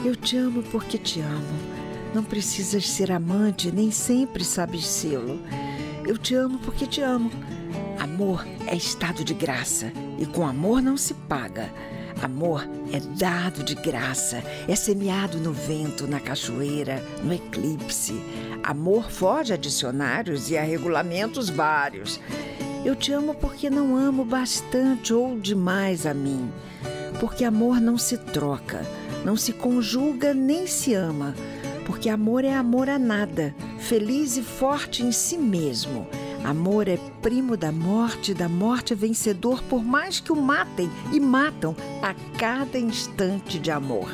Eu te amo porque te amo. Não precisas ser amante, nem sempre sabes sê-lo. Eu te amo porque te amo. Amor é estado de graça e com amor não se paga. Amor é dado de graça, é semeado no vento, na cachoeira, no eclipse. Amor foge a dicionários e a regulamentos vários. Eu te amo porque não amo bastante ou demais a mim. Porque amor não se troca, não se conjuga nem se ama. Porque amor é amor a nada, feliz e forte em si mesmo. Amor é primo da morte é vencedor por mais que o matem e matam a cada instante de amor.